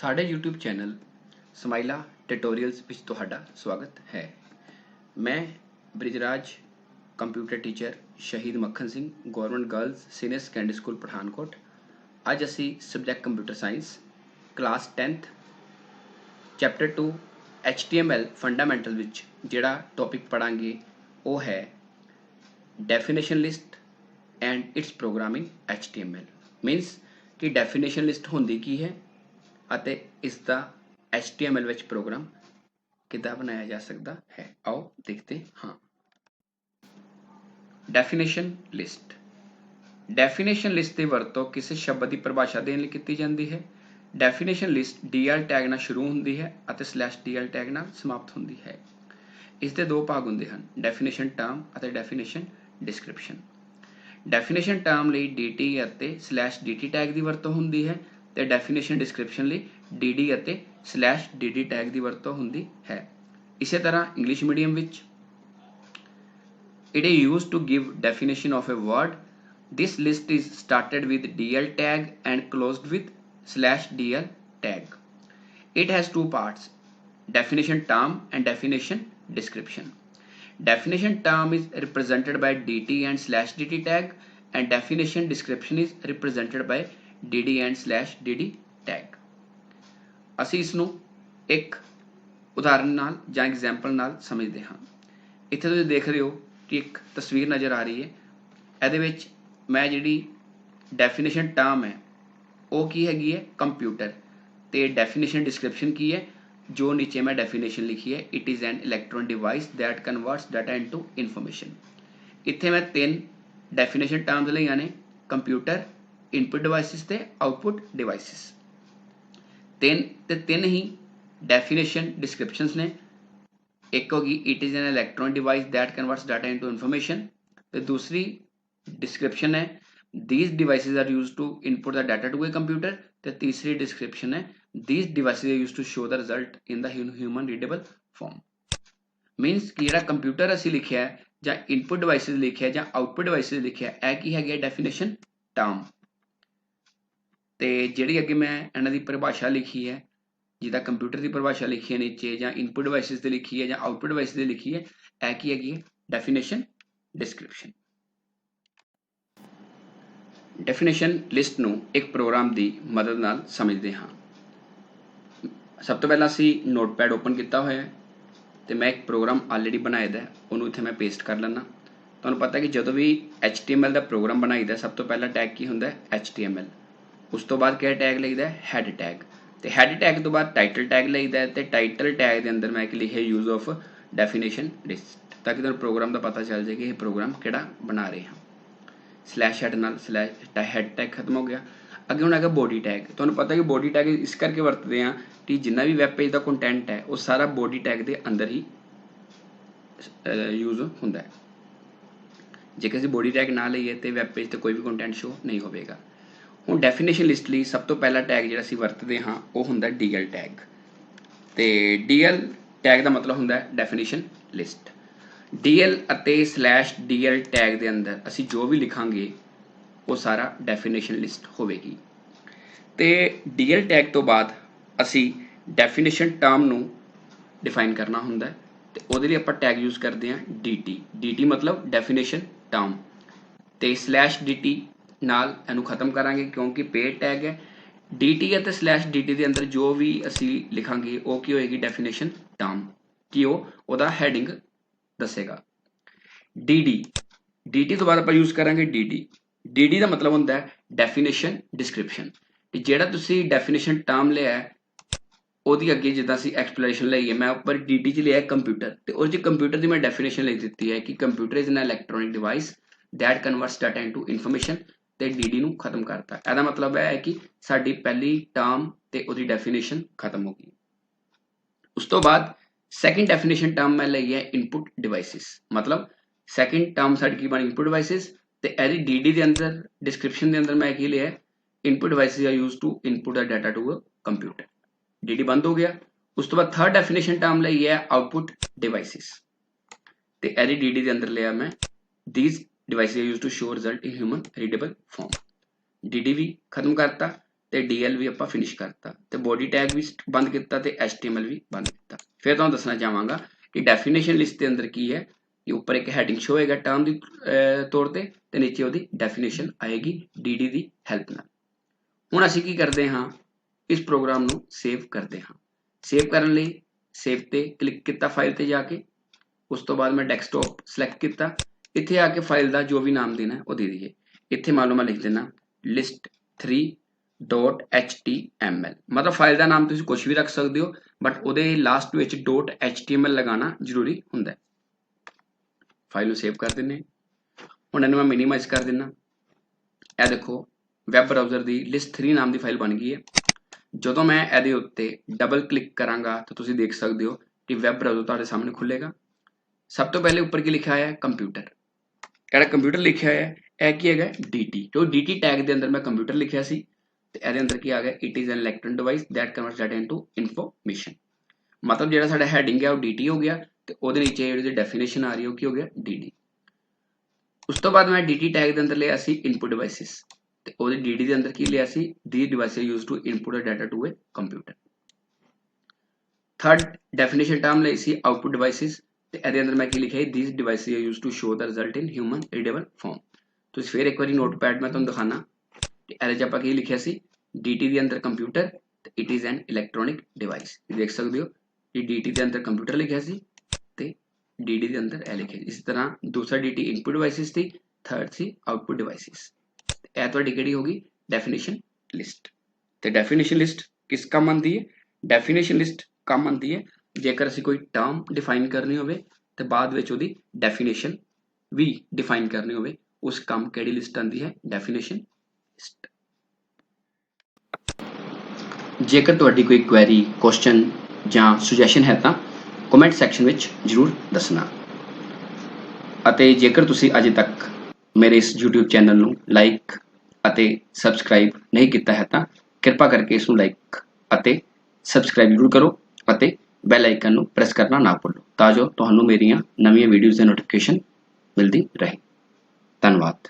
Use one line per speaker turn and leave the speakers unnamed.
साढ़े YouTube channel समाइला tutorials विच तुहाडा स्वागत है। मैं Brijraj computer teacher Shaheed Makhan Singh government girls senior secondary school Pathankot. अज असी subject computer science class 10th chapter 2 HTML fundamental विच जिहड़ा टॉपिक पढ़ांगे वो है definition list and its programming HTML। Means कि डेफिनेशन लिस्ट होंदी की है ਅਤੇ इस दा HTML विच प्रोग्राम किद्दां बनाया जा सकता है। आओ देखते हाँ। डेफिनेशन लिस्ट की वरतों किसी शब्द की परिभाषा देने लई कीती जाती है। डेफिनेशन लिस्ट DL टैग नाल शुरू होंदी है ਅਤੇ /DL टैग नाल समाप्त होंदी है। इसके दो भाग होंदे हैं, डेफिनेशन टर्म ਅਤੇ डेफिनेशन डिस्क्रिप्शन। डेफिनेशन टर्म ਲਈ DT ਅਤੇ /DT टैग की वरतों होंदी है ਤੇ डेफिनेशन डिस्क्रिप्शन ਲਈ DD ਅਤੇ /DD टैग की वरतों होंदी है। इसी तरह English medium which it is used to give definition of a word. This list is started with DL tag and closed with /DL tag. It has two parts, definition term and definition description. Definition term is represented by DT and /DT tag and definition description is represented by DD and /DD tag. ਅਸੀਂ ਇਸ ਨੂੰ ਇੱਕ ਉਦਾਹਰਨ ਨਾਲ ਜਾਂ example ਨਾਲ ਸਮਝਦੇ ਹਾਂ। ਇੱਥੇ ਤੁਸੀਂ ਦੇਖ ਰਹੇ ਹੋ कि एक तस्वीर नज़र आ रही है। ये मैं जी डेफिनेशन टर्म है वो की हैगी है कंप्यूटर, तो डेफिनेशन डिस्क्रिप्शन की है जो नीचे मैं डेफिनेशन लिखी है, it is an electronic device that converts data into information. इत्थे मैं 3 डेफिनेशन टर्म्स लईआं ने, कंप्यूटर, इनपुट डिवाइसिस ते आउटपुट डिवाइसिस। तीन ही डेफिनेशन डिस्क्रिप्शंस ने। एक होगी it is an electronic device that converts data into information, तो दूसरी डिस्क्रिप्शन है these devices are use to input the data to a computer, तो तीसरी डिस्क्रिप्शन है these devices are use to show the result in the human readable form. मीनस कि जिहड़ा computer असीं लिखिया है जां इनपुट डिवाइसिस लिखिया है जां आउटपुट डिवाइसिस लिखिया है, की हैगी डेफिनेशन टर्म। तो जिहड़ी अगे मैं इन्हां दी परिभाषा लिखी है, जिदा कंप्यूटर की परिभाषा लिखी है नीचे, या इनपुट डिवाइसिस की लिखी है या आउटपुट डिवाइस की लिखी है, की है डेफिनेशन डिस्क्रिप्शन। डेफिनेशन लिस्ट नूं एक प्रोग्राम की मदद नाल समझते हाँ। सब तो पहला असी नोटपैड ओपन किया हुआ है, तो मैं एक प्रोग्राम ऑलरेडी बनाए दा, उन्होंने इत्थे मैं पेस्ट कर लेना। तुहानूं पता है कि जो भी HTML का प्रोग्राम बनाईदा सब तो पहला टैग की हुंदा है HTML, उस तो बाद क्या टैग लईदा है हैड टैग, तो हैड टैग तो बाद टाइटल टैग लईदा है, तो टाइटल टैग के अंदर मैं लिखे यूज ऑफ डेफिनेशन लिस्ट, ताकि तुहानूं प्रोग्राम का पता चल जाए कि ये प्रोग्राम किहड़ा बना रहे हैं। /हेड नाल /हेड टैग खत्म हो गया। अगे हुण हैगा बॉडी टैग। तुहानूं पता है कि बॉडी टैग इस करके वरतते हैं कि जिन्ना भी वैब पेज का कंटेंट है वो सारा बॉडी टैग के अंदर ही यूज होंदा है। जे किसी बॉडी टैग ना लईए तो वैब पेज तो कोई भी कंटेंट शो नहीं होगा। हुण डेफिनेशन लिस्ट लई सब तो पहला टैग जिहड़ा असीं वरतदे हां वो हुंदा DL टैग, ते DL टैग का मतलब हुंदा है डेफिनेशन लिस्ट। DL ਅਤੇ /DL टैग के अंदर असीं जो भी लिखांगे वो सारा डेफिनेशन लिस्ट होवेगी। तो DL टैग तो बाद असीं डेफिनेशन टर्म नूं डिफाइन करना हुंदा है, तो उहदे लई आपां टैग यूज करते हैं DT मतलब डेफिनेशन टर्म, तो /DT नाल इनू खत्म करांगे क्योंकि पेड टैग है। DT ਅਤੇ /DT के अंदर जो भी असी लिखांगे वो की होएगी डेफिनेशन टर्म, कि वो हैडिंग दसेगा। DT तो बाद आप यूज करांगे DD का मतलब होंदा है डेफिनेशन डिस्क्रिप्शन। जिहड़ा तुसी डेफिनेशन टर्म लिया है ਉਹਦੀ ਅੱਗੇ ਜਿੱਦਾਂ ਅਸੀਂ ਐਕਸਪਲੇਨੇਸ਼ਨ ਲਈਏ, मैं ऊपर DT 'ਚ लिया कंप्यूटर, तो उस कंप्यूटर की मैं डेफिनेशन लिख दी है कि computer is an electronic device that converts data into information, तो DD नूं खत्म करता। ਇਹਦਾ मतलब है कि साडी पहली टर्म ते ਉਹਦੀ डेफिनेशन खत्म हो गई। उस तो बाद सैकेंड डेफिनेशन टर्म मैं लई है इनपुट डिवाइसिस, मतलब सैकेंड टर्म साडी की बनी इनपुट डिवाइसिस, ते ਇਹਦੀ DD के अंदर डिस्क्रिप्शन के अंदर मैं की लिया input devices are use to input the data to a computer. DD बंद हो गया। उस तो बाद थर्ड डेफिनेशन टर्म लई है आउटपुट डिवाइसिस, तो एरी DD के अंदर लिया मैं these devices use to show result in human readable form. DD भी खत्म करता। ਤੇ DL ਵੀ ਆਪਾਂ ਫਿਨਿਸ਼ ਕਰਤਾ ਤੇ ਬੋਡੀ ਟੈਗ ਵੀ ਬੰਦ ਕੀਤਾ ਤੇ HTML ਵੀ ਬੰਦ ਕੀਤਾ। ਫਿਰ ਤੁਹਾਨੂੰ ਦੱਸਣਾ ਚਾਹਾਂਗਾ ਕਿ ਡੈਫੀਨੇਸ਼ਨ ਲਿਸਟ ਦੇ ਅੰਦਰ ਕੀ ਹੈ ਕਿ ਉੱਪਰ ਇੱਕ ਹੈਡਿੰਗ ਸ਼ੋ ਹੋਏਗਾ ਟਰਮ ਦੀ ਤੌਰ ਤੇ ਨੀਚੇ ਉਹਦੀ ਡੈਫੀਨੇਸ਼ਨ ਆਏਗੀ DD ਦੀ ਹੈਲਪ ਨਾਲ। ਹੁਣ ਅਸੀਂ ਕੀ ਕਰਦੇ ਹਾਂ, ਇਸ ਪ੍ਰੋਗਰਾਮ ਨੂੰ ਸੇਵ ਕਰਦੇ ਹਾਂ। ਸੇਵ ਕਰਨ ਲਈ ਸੇਵ ਤੇ ਕਲਿੱਕ ਕੀਤਾ ਫਾਈਲ ਤੇ ਜਾ ਕੇ, ਉਸ ਤੋਂ ਬਾਅਦ ਮੈਂ ਡੈਸਕਟਾਪ ਸਿਲੈਕਟ ਕੀਤਾ। ਇੱਥੇ ਆ ਕੇ ਫਾਈਲ ਦਾ ਜੋ ਵੀ ਨਾਮ ਦੇਣਾ ਉਹ ਦੇ ਦਈਏ। ਇੱਥੇ ਮੰਨ ਲਓ ਮੈਂ ਲਿਖ ਦੇਣਾ list3.html, ਮਤਲਬ ਫਾਈਲ ਦਾ ਨਾਮ ਤੁਸੀਂ ਕੁਝ ਵੀ ਰੱਖ ਸਕਦੇ ਹੋ, ਬਟ ਉਹਦੇ ਲਾਸਟ ਵਿੱਚ .html ਲਗਾਉਣਾ ਜ਼ਰੂਰੀ ਹੁੰਦਾ ਹੈ। ਫਾਈਲ ਨੂੰ ਸੇਵ ਕਰ ਦਿੰਨੇ। ਹੁਣ ਇਹਨੂੰ ਮੈਂ ਮਿਨੀਮਾਈਜ਼ ਕਰ ਦਿੰਨਾ। ਇਹ ਦੇਖੋ ਵੈਬ ਬਰਾਊਜ਼ਰ ਦੀ list3 ਨਾਮ ਦੀ ਫਾਈਲ ਬਣ ਗਈ ਹੈ। ਜਦੋਂ ਮੈਂ ਇਹਦੇ ਉੱਤੇ ਡਬਲ ਕਲਿੱਕ ਕਰਾਂਗਾ ਤਾਂ ਤੁਸੀਂ ਦੇਖ ਸਕਦੇ ਹੋ ਕਿ ਵੈਬ ਬਰਾਊਜ਼ਰ ਤੁਹਾਡੇ ਸਾਹਮਣੇ ਖੁੱਲੇਗਾ। ਸਭ ਤੋਂ ਪਹਿਲੇ ਉੱਪਰ ਕੀ ਲਿਖਿਆ ਹੋਇਆ ਹੈ, ਕੰਪਿਊਟਰ। ਜਿਹੜਾ ਕੰਪਿਊਟਰ ਲਿਖਿਆ ਹੋਇਆ ਹੈ ਇਹ ਕੀ ਹੈਗਾ, DT। ਜੋ DT ਟੈਗ ਦੇ ਅੰਦਰ ਮੈਂ ਕੰਪਿਊਟਰ ਲਿਖਿਆ ਸੀ ਤੇ ਇਹਦੇ ਅੰਦਰ ਕੀ ਆ ਗਿਆ, it is an electronic device that converts data into information. ਮਤਲਬ ਜਿਹੜਾ ਸਾਡਾ ਹੈਡਿੰਗ ਹੈ ਉਹ DT ਹੋ ਗਿਆ ਤੇ ਉਹਦੇ ਨੀਚੇ ਜਿਹੜੀ ਡੈਫੀਨੇਸ਼ਨ ਆ ਰਹੀ ਹੈ ਉਹ ਕੀ ਹੋ ਗਿਆ, DD। ਉਸ ਤੋਂ ਬਾਅਦ ਮੈਂ DT ਟੈਗ ਦੇ ਅੰਦਰ ਲਿਆ ਸੀ ਇਨਪੁਟ ਡਿਵਾਈਸਿਸ ਤੇ ਉਹਦੇ DD ਦੇ ਅੰਦਰ ਕੀ ਲਿਆ ਸੀ, these devices used to input a data to a computer। Third definition term ਲਈ ਸੀ ਆਊਟਪੁੱਟ ਡਿਵਾਈਸਿਸ ਤੇ ਇਹਦੇ ਅੰਦਰ ਮੈਂ ਕੀ ਲਿਖਿਆ, these devices are used to show the result in human readable form। ਤੁਸੀਂ ਫਿਰ ਇੱਕ ਵਾਰੀ ਨੋਟਪੈਡ ਮੈਂ ਤੁਹਾਨੂੰ ਦਿਖਾਣਾ ਕਿ ਇਹਦੇ 'ਚ ਆਪਾਂ ਕੀ ਲਿਖਿਆ ਸੀ, DT ਦੇ ਅੰਦਰ ਕੰਪਿਊਟਰ ਤੇ it is an electronic device. ਦੇਖ ਸਕਦੇ ਹੋ ਕਿ DT ਦੇ ਅੰਦਰ ਕੰਪਿਊਟਰ ਲਿਖਿਆ ਸੀ ਤੇ DD ਦੇ ਅੰਦਰ ਇਹ ਲਿਖਿਆ। ਇਸੇ ਤਰ੍ਹਾਂ ਦੂਸਰਾ DT ਇਨਪੁਟ ਡਿਵਾਈਸਿਸ ਸੀ, ਥਰਡ ਸੀ ਆਊਟਪੁੱਟ ਡਿਵਾਈਸਿਸ। ਇਹ ਤੁਹਾਡੀ ਕਿਹੜੀ ਹੋਗੀ, ਡੈਫੀਨੇਸ਼ਨ ਲਿਸਟ। ਤੇ ਡੈਫੀਨੇਸ਼ਨ ਲਿਸਟ ਕਿਸ ਕੰਮ ਆਉਂਦੀ ਹੈ, ਡੈਫੀਨੇਸ਼ਨ ਲਿਸਟ ਕੰਮ ਆਉਂਦੀ ਹੈ ਜੇਕਰ ਅਸੀਂ ਕੋਈ ਟਰਮ ਡਿਫਾਈਨ ਕਰਨੀ ਹੋਵੇ ਤੇ ਬਾਅਦ ਵਿੱਚ ਉਹਦੀ ਡੈਫੀਨੇਸ਼ਨ ਵੀ ਡਿਫਾਈਨ ਕਰਨੀ ਹੋਵੇ, ਉਸ ਕੰਮ ਕਿਹੜੀ ਲਿਸਟ ਆਉਂਦੀ ਹੈ, ਡੈਫੀਨੇਸ਼ਨ ਲਿਸਟ। ਜੇਕਰ ਤੁਹਾਡੀ ਕੋਈ ਕੁਐਰੀ, ਕੁਐਸਚਨ ਜਾਂ ਸੁਜੈਸ਼ਨ ਹੈ ਤਾਂ ਕਮੈਂਟ ਸੈਕਸ਼ਨ ਵਿੱਚ ਜ਼ਰੂਰ ਦੱਸਣਾ। ਅਤੇ ਜੇਕਰ ਤੁਸੀਂ ਅਜੇ ਤੱਕ ਮੇਰੇ ਇਸ YouTube ਚੈਨਲ ਨੂੰ ਲਾਈਕ ਅਤੇ ਸਬਸਕ੍ਰਾਈਬ ਨਹੀਂ ਕੀਤਾ ਹੈ ਤਾਂ ਕਿਰਪਾ ਕਰਕੇ ਇਸ ਨੂੰ ਲਾਈਕ ਅਤੇ ਸਬਸਕ੍ਰਾਈਬ ਜ਼ਰੂਰ ਕਰੋ ਅਤੇ ਬੈਲ ਆਈਕਨ ਨੂੰ ਪ੍ਰੈਸ ਕਰਨਾ ਨਾ ਭੁੱਲੋ ਤਾਂ ਜੋ ਤੁਹਾਨੂੰ ਮੇਰੀਆਂ ਨਵੀਆਂ ਵੀਡੀਓਜ਼ ਦੀ ਨੋਟੀਫਿਕੇਸ਼ਨ ਮਿਲਦੀ ਰਹੇ। ਧੰਨਵਾਦ।